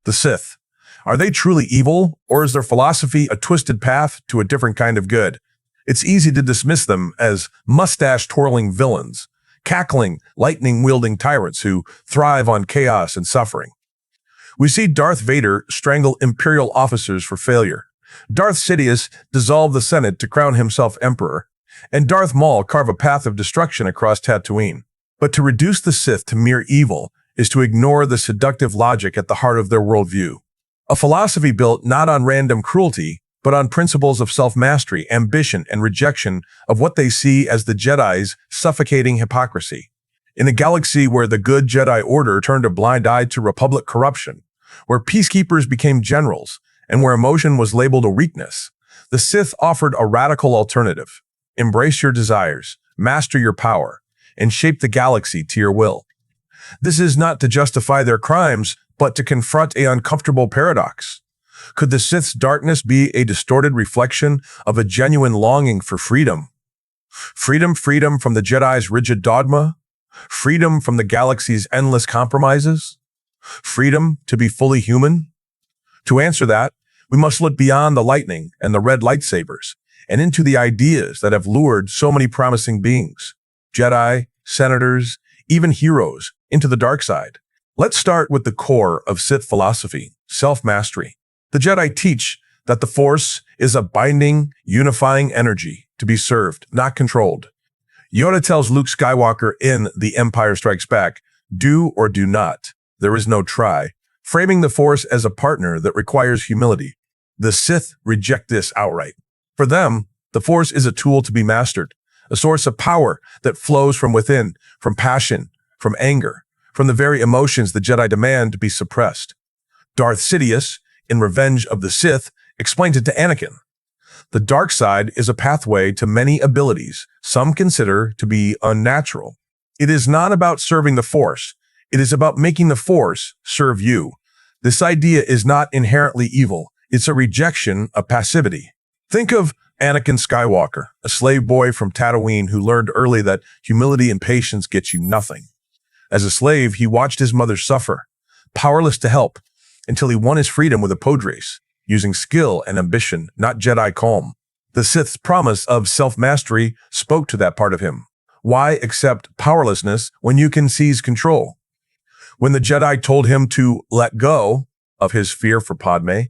The Sith. Are they truly evil, or is their philosophy a twisted path to a different kind of good? It's easy to dismiss them as mustache-twirling villains, cackling, lightning-wielding tyrants who thrive on chaos and suffering. We see Darth Vader strangle Imperial officers for failure, Darth Sidious dissolve the Senate to crown himself emperor, and Darth Maul carve a path of destruction across Tatooine. But to reduce the Sith to mere evil is to ignore the seductive logic at the heart of their worldview. A philosophy built not on random cruelty, but on principles of self-mastery, ambition, and rejection of what they see as the Jedi's suffocating hypocrisy. In a galaxy where the good Jedi Order turned a blind eye to Republic corruption, where peacekeepers became generals, and where emotion was labeled a weakness, the Sith offered a radical alternative. Embrace your desires, master your power, and shape the galaxy to your will. This is not to justify their crimes, but to confront an uncomfortable paradox. Could the Sith's darkness be a distorted reflection of a genuine longing for freedom? Freedom from the Jedi's rigid dogma? Freedom from the galaxy's endless compromises? Freedom to be fully human? To answer that, we must look beyond the lightning and the red lightsabers and into the ideas that have lured so many promising beings, Jedi, senators, even heroes, into the dark side. Let's start with the core of Sith philosophy, self-mastery. The Jedi teach that the Force is a binding, unifying energy to be served, not controlled. Yoda tells Luke Skywalker in The Empire Strikes Back, "Do or do not. There is no try," framing the Force as a partner that requires humility. The Sith reject this outright. For them, the Force is a tool to be mastered, a source of power that flows from within, from passion, from anger, from the very emotions the Jedi demand to be suppressed. Darth Sidious, in Revenge of the Sith, explained it to Anakin. The dark side is a pathway to many abilities some consider to be unnatural. It is not about serving the Force. It is about making the Force serve you. This idea is not inherently evil. It's a rejection of passivity. Think of Anakin Skywalker, a slave boy from Tatooine who learned early that humility and patience get you nothing. As a slave, he watched his mother suffer, powerless to help, until he won his freedom with a pod race, using skill and ambition, not Jedi calm. The Sith's promise of self-mastery spoke to that part of him. Why accept powerlessness when you can seize control? When the Jedi told him to let go of his fear for Padme,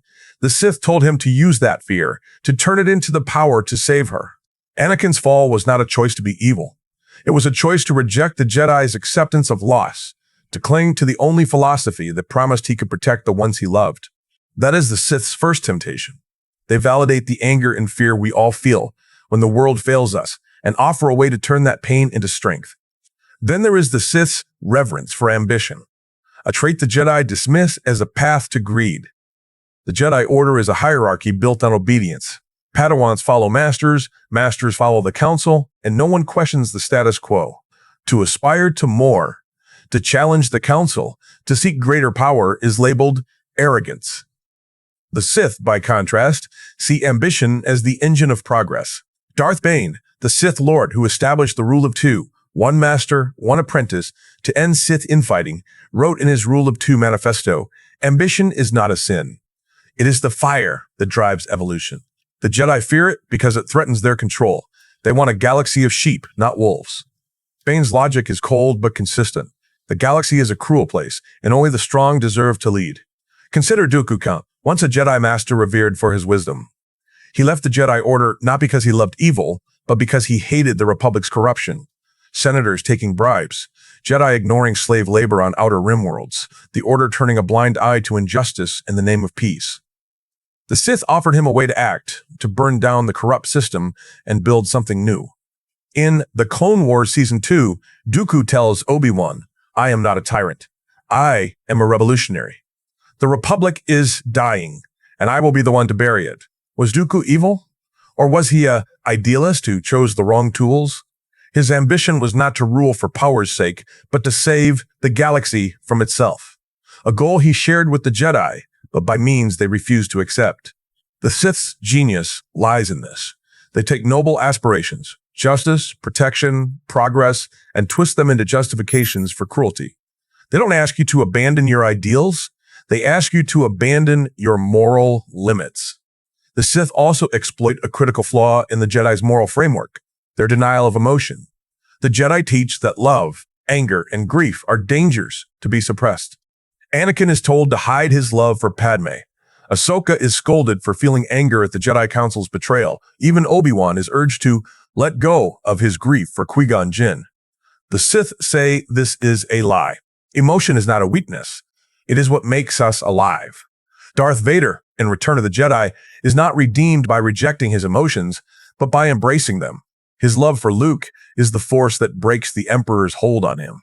the Sith told him to use that fear, to turn it into the power to save her. Anakin's fall was not a choice to be evil. It was a choice to reject the Jedi's acceptance of loss, to cling to the only philosophy that promised he could protect the ones he loved. That is the Sith's first temptation. They validate the anger and fear we all feel when the world fails us and offer a way to turn that pain into strength. Then there is the Sith's reverence for ambition, a trait the Jedi dismiss as a path to greed. The Jedi Order is a hierarchy built on obedience. Padawans follow masters, masters follow the council, and no one questions the status quo. To aspire to more, to challenge the council, to seek greater power is labeled arrogance. The Sith, by contrast, see ambition as the engine of progress. Darth Bane, the Sith Lord who established the rule of two, one master, one apprentice, to end Sith infighting, wrote in his Rule of Two manifesto, "Ambition is not a sin. It is the fire that drives evolution." The Jedi fear it because it threatens their control. They want a galaxy of sheep, not wolves. Bane's logic is cold but consistent. The galaxy is a cruel place, and only the strong deserve to lead. Consider Dooku Count, once a Jedi master revered for his wisdom. He left the Jedi Order not because he loved evil, but because he hated the Republic's corruption. Senators taking bribes, Jedi ignoring slave labor on Outer Rim worlds, the Order turning a blind eye to injustice in the name of peace. The Sith offered him a way to act, to burn down the corrupt system and build something new. In The Clone Wars Season 2, Dooku tells Obi-Wan, "I am not a tyrant. I am a revolutionary. The Republic is dying, and I will be the one to bury it." Was Dooku evil? Or was he an idealist who chose the wrong tools? His ambition was not to rule for power's sake, but to save the galaxy from itself. A goal he shared with the Jedi, but by means they refused to accept. The Sith's genius lies in this. They take noble aspirations, justice, protection, progress, and twist them into justifications for cruelty. They don't ask you to abandon your ideals. They ask you to abandon your moral limits. The Sith also exploit a critical flaw in the Jedi's moral framework, their denial of emotion. The Jedi teach that love, anger, and grief are dangers to be suppressed. Anakin is told to hide his love for Padme. Ahsoka is scolded for feeling anger at the Jedi Council's betrayal. Even Obi-Wan is urged to let go of his grief for Qui-Gon Jinn. The Sith say this is a lie. Emotion is not a weakness. It is what makes us alive. Darth Vader, in Return of the Jedi, is not redeemed by rejecting his emotions, but by embracing them. His love for Luke is the force that breaks the Emperor's hold on him.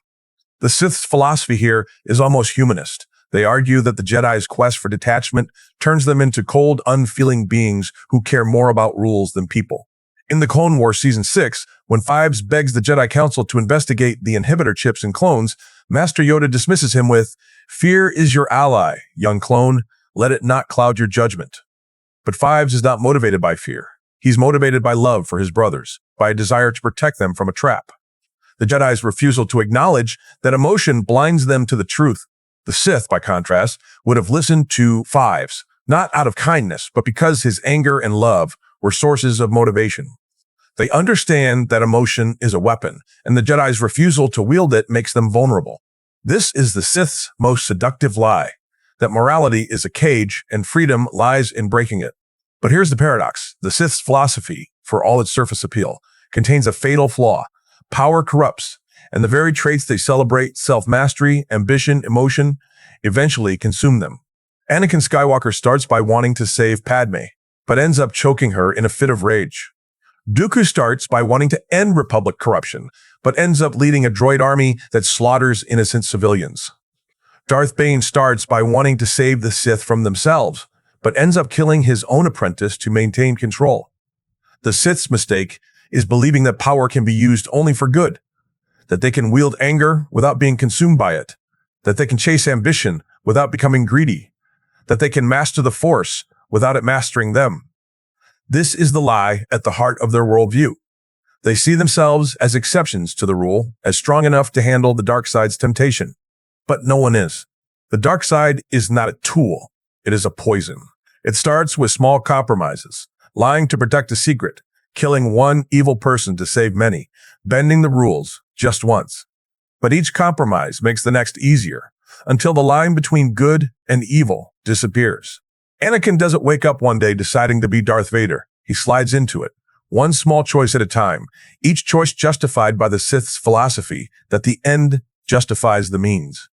The Sith's philosophy here is almost humanist. They argue that the Jedi's quest for detachment turns them into cold, unfeeling beings who care more about rules than people. In the Clone Wars Season 6, when Fives begs the Jedi Council to investigate the inhibitor chips in clones, Master Yoda dismisses him with, "Fear is your ally, young clone. Let it not cloud your judgment." But Fives is not motivated by fear. He's motivated by love for his brothers, by a desire to protect them from a trap. The Jedi's refusal to acknowledge that emotion blinds them to the truth. The Sith, by contrast, would have listened to Fives, not out of kindness, but because his anger and love were sources of motivation. They understand that emotion is a weapon, and the Jedi's refusal to wield it makes them vulnerable. This is the Sith's most seductive lie, that morality is a cage and freedom lies in breaking it. But here's the paradox. The Sith's philosophy, for all its surface appeal, contains a fatal flaw. Power corrupts, and the very traits they celebrate, self-mastery, ambition, emotion, eventually consume them. Anakin Skywalker starts by wanting to save Padme, but ends up choking her in a fit of rage. Dooku starts by wanting to end Republic corruption, but ends up leading a droid army that slaughters innocent civilians. Darth Bane starts by wanting to save the Sith from themselves, but ends up killing his own apprentice to maintain control. The Sith's mistake is believing that power can be used only for good, that they can wield anger without being consumed by it, that they can chase ambition without becoming greedy, that they can master the Force without it mastering them. This is the lie at the heart of their worldview. They see themselves as exceptions to the rule, as strong enough to handle the dark side's temptation. But no one is. The dark side is not a tool. It is a poison. It starts with small compromises, lying to protect a secret, killing one evil person to save many, bending the rules just once. But each compromise makes the next easier, until the line between good and evil disappears. Anakin doesn't wake up one day deciding to be Darth Vader. He slides into it, one small choice at a time, each choice justified by the Sith's philosophy that the end justifies the means.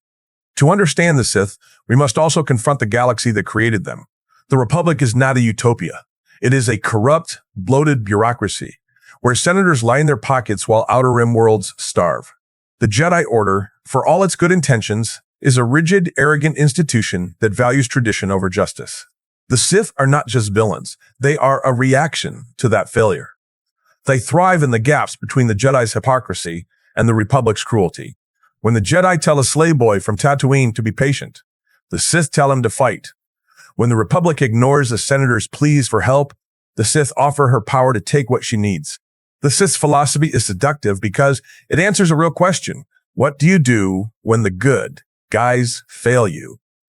To understand the Sith, we must also confront the galaxy that created them. The Republic is not a utopia. It is a corrupt, bloated bureaucracy, where senators line their pockets while Outer Rim worlds starve. The Jedi Order, for all its good intentions, is a rigid, arrogant institution that values tradition over justice. The Sith are not just villains. They are a reaction to that failure. They thrive in the gaps between the Jedi's hypocrisy and the Republic's cruelty. When the Jedi tell a slave boy from Tatooine to be patient, the Sith tell him to fight. When the Republic ignores a senator's pleas for help, the Sith offer her power to take what she needs. The Sith's philosophy is seductive because it answers a real question. What do you do when the good guys fail you?